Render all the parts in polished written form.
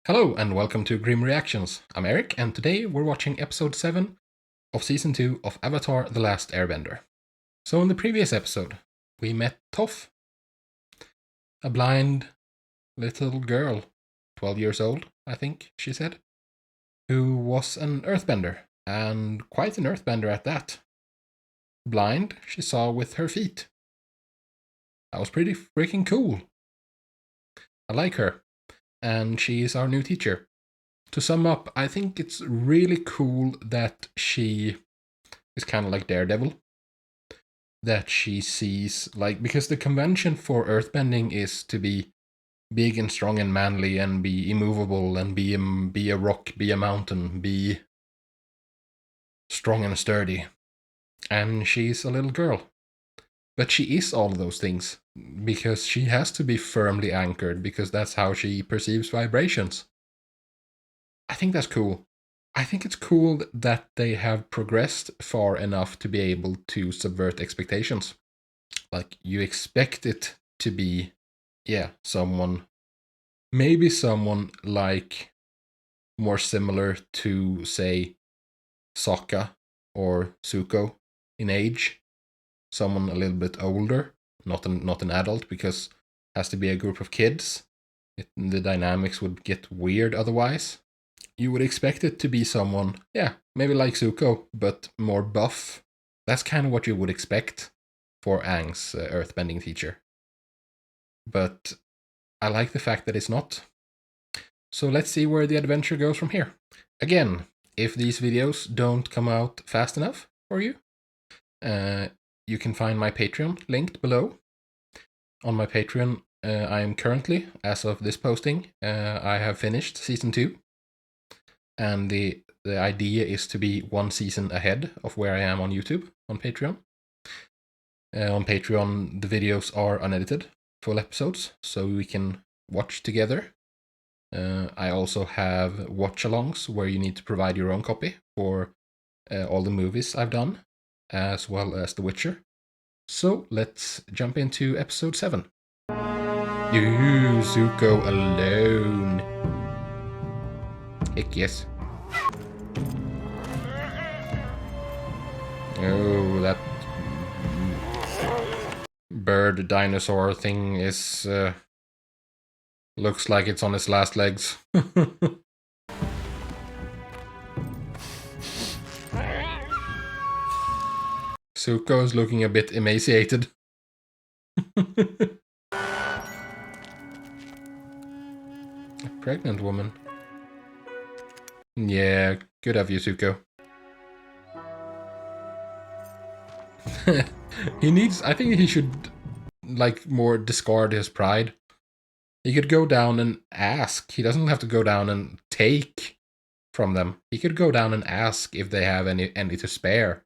Hello and welcome to Grim Reactions. I'm Erik and today we're watching episode 7 of season 2 of Avatar The Last Airbender. So in the previous episode, we met Toph, a blind little girl, 12 years old, I think she said, who was an earthbender, and quite an earthbender at that. Blind, she saw with her feet. That was pretty freaking cool. I like her, and she is our new teacher. To sum up, I think it's really cool that she is kind of like Daredevil. That she sees, like, because the convention for earthbending is to be big and strong and manly and be immovable and be a rock, be a mountain, be strong and sturdy. And she's a little girl. But she is all of those things because she has to be firmly anchored because that's how she perceives vibrations. I think that's cool. I think it's cool that they have progressed far enough to be able to subvert expectations. Like, you expect it to be, someone, maybe someone like more similar to, say, Sokka or Zuko in age. Someone a little bit older, not an adult, because it has to be a group of kids. The dynamics would get weird otherwise. You would expect it to be someone, maybe like Zuko, but more buff. That's kind of what you would expect for Aang's earthbending teacher. But I like the fact that it's not. So let's see where the adventure goes from here. Again, if these videos don't come out fast enough for you, you can find my Patreon linked below. On my Patreon, I am currently, as of this posting, I have finished season 2. And the idea is to be one season ahead of where I am on YouTube on Patreon. On Patreon, the videos are unedited, full episodes, so we can watch together. I also have watch-alongs where you need to provide your own copy for all the movies I've done, as well as The Witcher. So let's jump into episode 7. Ooh, Zuko Alone. Heck yes. Oh, that bird dinosaur thing is looks like it's on its last legs. Zuko is looking a bit emaciated. A pregnant woman. Yeah, good of you, Zuko. I think he should, like, more discard his pride. He could go down and ask. He doesn't have to go down and take from them. He could go down and ask if they have any to spare.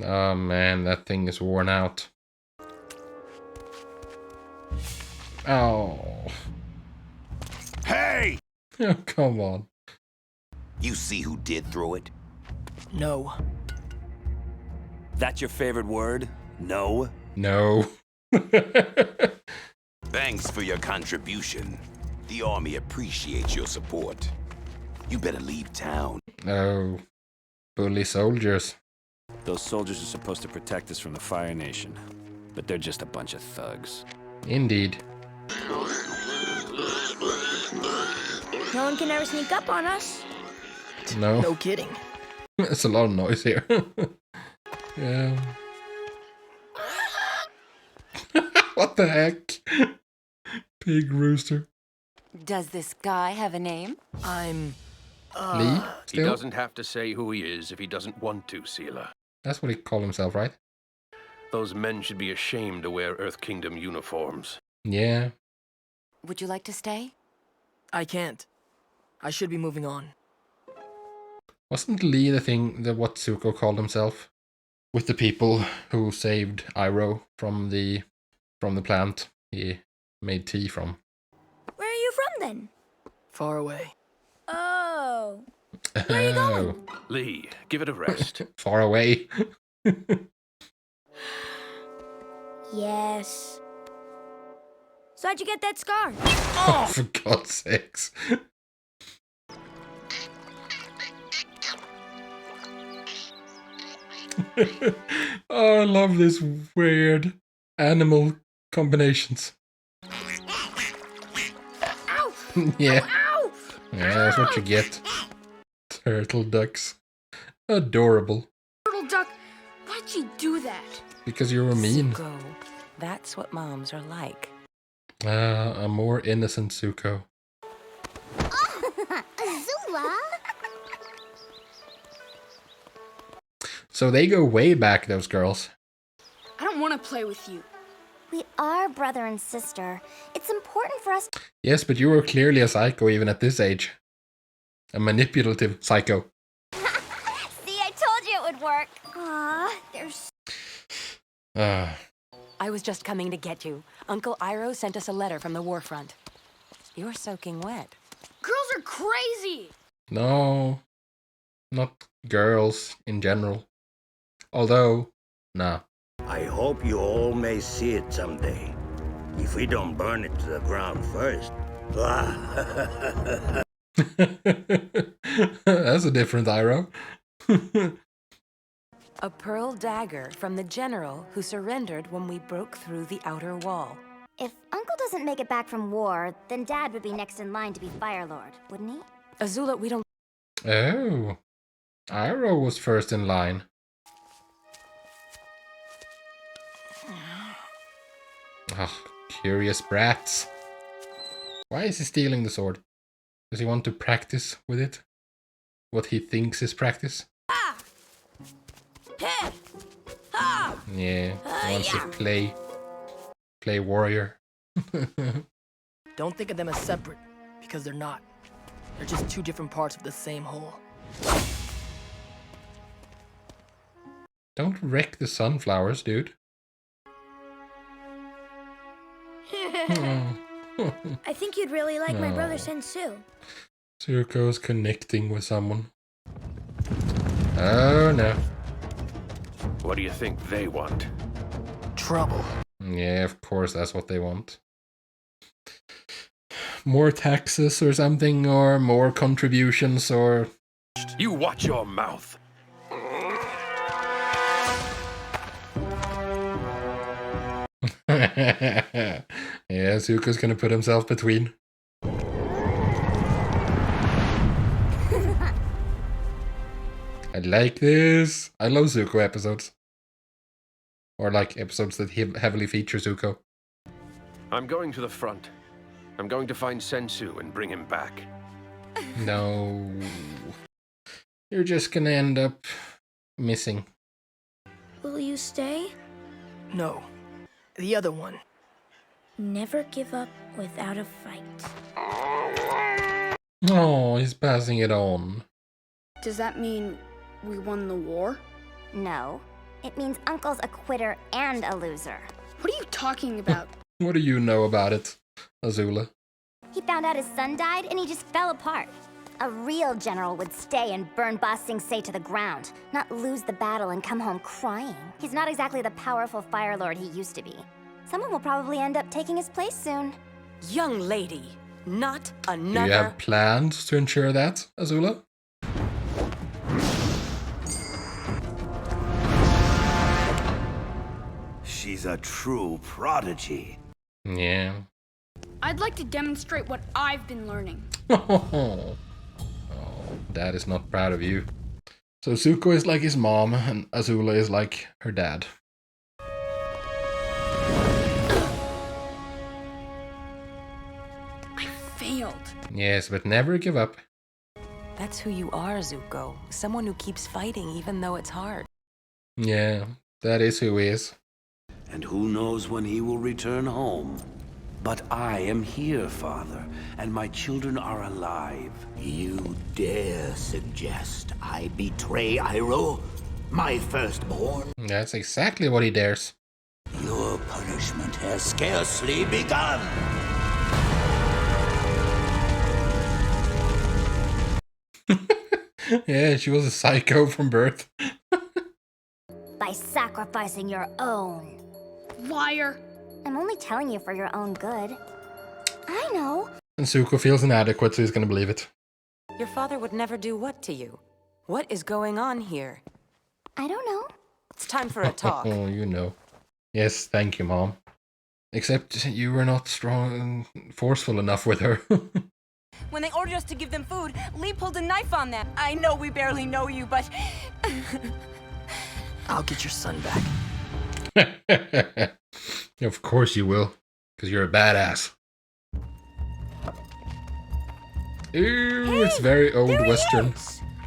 Oh man, that thing is worn out. Oh. Hey! Oh, come on. You see who did throw it? No. That's your favorite word? No? No. Thanks for your contribution. The army appreciates your support. You better leave town. No. Bully soldiers. Those soldiers are supposed to protect us from the Fire Nation, but they're just a bunch of thugs. Indeed. No one can ever sneak up on us. No. No kidding. It's a lot of noise here. Yeah. What the heck? Pig rooster. Does this guy have a name? I'm... Lee? He Still? doesn't have to say who he is if he doesn't want to, Seela. That's what he called himself, right? Those men should be ashamed to wear Earth Kingdom uniforms. Yeah. Would you like to stay? I can't. I should be moving on. Wasn't Lee the thing that what Zuko called himself? With the people who saved Iroh from the plant he made tea from. Where are you from then? Far away. Oh. Where are you going? Lee, give it a rest. Far away. Yes. So how'd you get that scar? Oh, for God's sakes. Oh, I love this weird animal combinations. Ow! Yeah. Ow! Yeah, that's what you get. Turtle ducks. Adorable. Turtle duck, why'd you do that? Because you were mean. Zuko, that's what moms are like. A more innocent Zuko. Azula? So they go way back, those girls. I don't want to play with you. We are brother and sister. It's important for us. Yes, but you were clearly a psycho even at this age. A manipulative psycho. See, I told you it would work. Aw, there's... I was just coming to get you. Uncle Iroh sent us a letter from the war front. You're soaking wet. Girls are crazy! No. Not girls in general. Although, nah. I hope you all may see it someday. If we don't burn it to the ground first. That's a different Iroh. A pearl dagger from the general who surrendered when we broke through the outer wall. If Uncle doesn't make it back from war, then Dad would be next in line to be Fire Lord, wouldn't he? Azula, we don't... Oh. Iroh was first in line. Oh, curious brats. Why is he stealing the sword? Does he want to practice with it? What he thinks is practice? Yeah, he wants to play warrior. Don't think of them as separate, because they're not. They're just two different parts of the same whole. Don't wreck the sunflowers, dude. I think you'd really like my brother Sensu. Zuko's connecting with someone. Oh no. What do you think they want? Trouble. Yeah, of course that's what they want. More taxes or something, or more contributions, or... You watch your mouth. Yeah, Zuko's gonna put himself between. I like this. I love Zuko episodes. Or like episodes that heavily feature Zuko. I'm going to the front. I'm going to find Sensu and bring him back. No. You're just gonna end up missing. Will you stay? No. The other one. Never give up without a fight. Oh, he's passing it on. Does that mean we won the war? No. It means Uncle's a quitter and a loser. What are you talking about? What do you know about it, Azula? He found out his son died and he just fell apart. A real general would stay and burn Ba Sing Se to the ground, not lose the battle and come home crying. He's not exactly the powerful Fire Lord he used to be. Someone will probably end up taking his place soon. Young lady, not another... Do you have plans to ensure that, Azula? She's a true prodigy. Yeah. I'd like to demonstrate what I've been learning. Oh, Dad is not proud of you. So Zuko is like his mom, and Azula is like her dad. I failed. Yes, but never give up. That's who you are, Zuko. Someone who keeps fighting even though it's hard. Yeah, that is who he is. And who knows when he will return home. But I am here, Father, and my children are alive. You dare suggest I betray Iroh, my firstborn? That's exactly what he dares. Your punishment has scarcely begun. Yeah, she was a psycho from birth. By sacrificing your own. Liar. I'm only telling you for your own good. I know. And Zuko feels inadequate, so he's gonna believe it. Your father would never do what to you? What is going on here? I don't know. It's time for a talk. Oh, you know. Yes, thank you, Mom. Except you were not strong and forceful enough with her. When they ordered us to give them food, Lee pulled a knife on them. I know we barely know you, but... I'll get your son back. Of course you will, because you're a badass. Ooh, it's very old Western.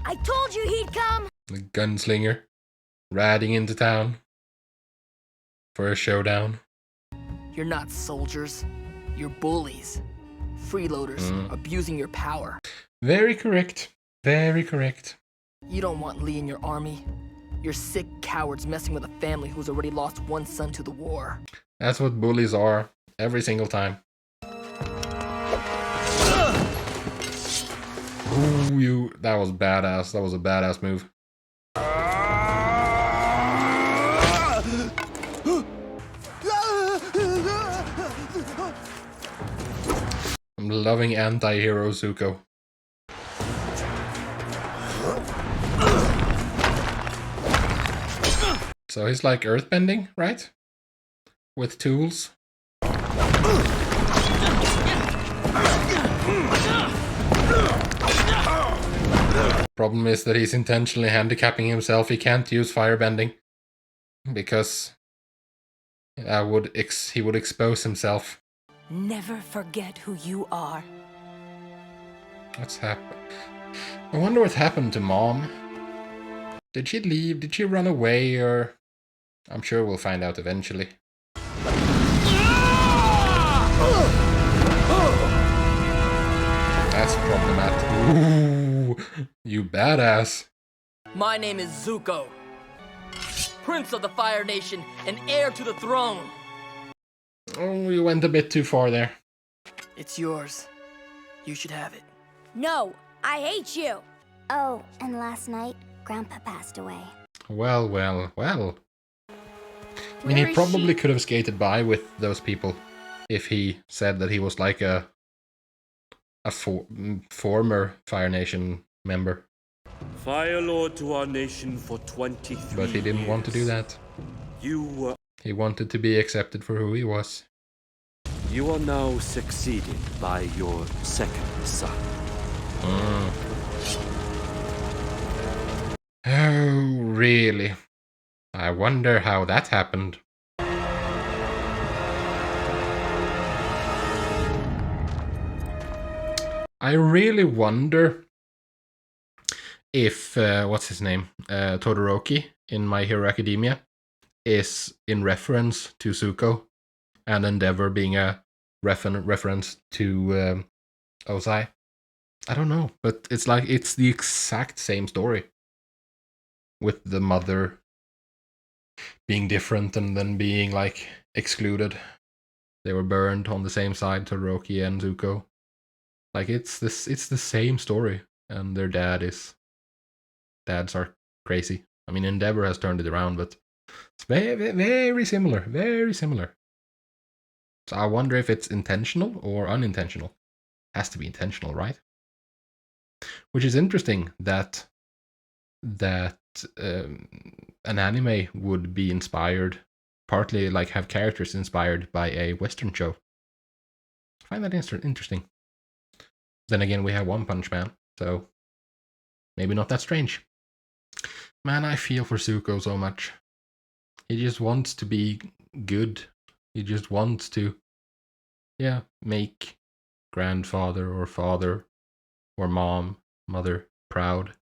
I told you he'd come. The gunslinger riding into town for a showdown. You're not soldiers. You're bullies. Freeloaders, abusing your power. Very correct. Very correct. You don't want Lee in your army. You're sick cowards messing with a family who's already lost one son to the war. That's what bullies are, every single time. Ooh, that was badass. That was a badass move. I'm loving anti-hero Zuko. So he's like earthbending, right? With tools. Problem is that he's intentionally handicapping himself. He can't use firebending because he would expose himself. Never forget who you are. What's happened? I wonder what happened to Mom. Did she leave? Did she run away? Or I'm sure we'll find out eventually. That's problematic. Ooh, you badass. My name is Zuko, Prince of the Fire Nation and heir to the throne. Oh, you went a bit too far there. It's yours. You should have it. No, I hate you. Oh, and last night, Grandpa passed away. Well, well, well. I mean, he probably could have skated by with those people if he said that he was like a former Fire Nation member. Fire Lord to our nation for 23 But he didn't want to do that. He wanted to be accepted for who he was. You are now succeeded by your second son. Oh, really? I wonder how that happened. I really wonder if, what's his name, Todoroki in My Hero Academia is in reference to Zuko, and Endeavor being a reference to Ozai. I don't know, but it's like it's the exact same story, with the mother being different and then being like excluded. They were burned on the same side, Todoroki and Zuko. Like it's the same story, and their dads are crazy. I mean, Endeavor has turned it around, but it's very, very similar, very similar. So I wonder if it's intentional or unintentional. Has to be intentional, right? Which is interesting that an anime would be inspired, partly like have characters inspired by a Western show. I find that interesting. Then again, we have One Punch Man, so maybe not that strange. Man, I feel for Zuko so much. He just wants to be good. He just wants to, make grandfather or father or mother proud.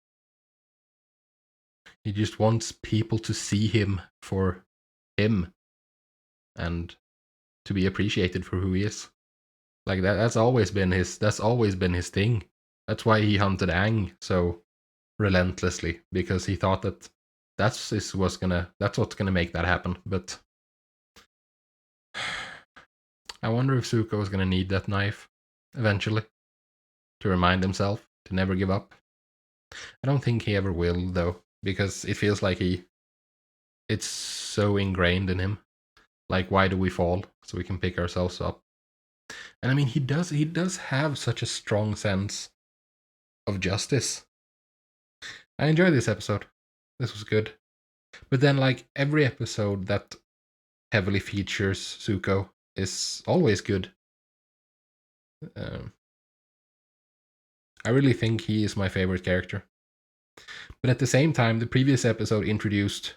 He just wants people to see him for him and to be appreciated for who he is. Like that's always been his thing. That's why he hunted Aang so relentlessly, because he thought that that's what's gonna make that happen. But I wonder if Zuko is gonna need that knife eventually to remind himself to never give up. I don't think he ever will, though, because it feels like it's so ingrained in him. Like, why do we fall? So we can pick ourselves up. And I mean, he does have such a strong sense of justice. I enjoyed this episode. This was good. But then, like, every episode that heavily features Zuko is always good. I really think he is my favorite character. But at the same time, the previous episode introduced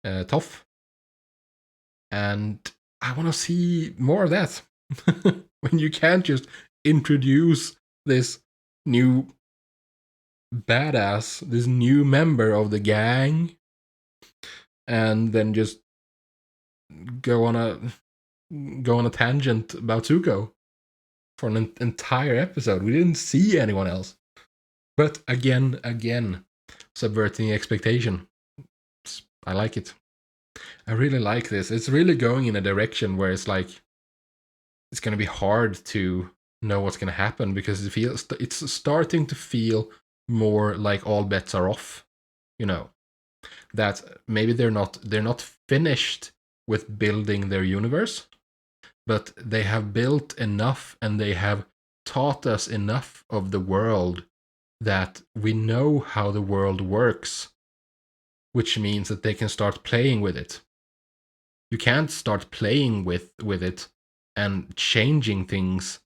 Toph. And I want to see more of that. When you can't just introduce this new badass, this new member of the gang, and then just go on a tangent about Zuko for an entire episode. We didn't see anyone else. But again, subverting expectation. I like it. I really like this. It's really going in a direction where it's like it's going to be hard to know what's going to happen, because it's starting to feel more like all bets are off. You know, that maybe they're not finished with building their universe, but they have built enough and they have taught us enough of the world that we know how the world works, which means that they can start playing with it. You can't start playing with it and changing things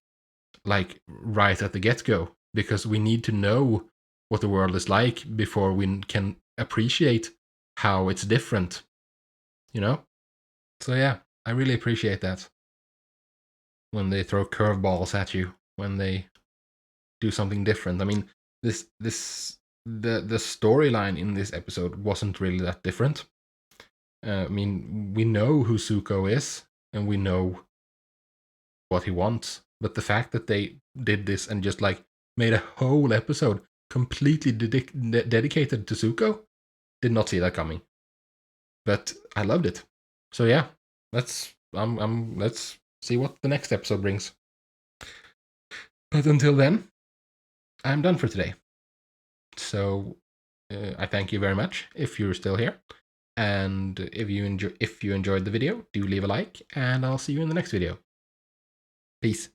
like right at the get-go, because we need to know what the world is like before we can appreciate how it's different, you know? So yeah, I really appreciate that. When they throw curveballs at you, when they do something different. I mean, the storyline in this episode wasn't really that different. I mean, we know who Zuko is, and we know what he wants. But the fact that they did this and just like made a whole episode completely dedicated to Zuko, did not see that coming. But I loved it. So yeah, let's see what the next episode brings. But until then, I'm done for today. So I thank you very much if you're still here. And if you enjoyed the video, do leave a like, and I'll see you in the next video. Peace.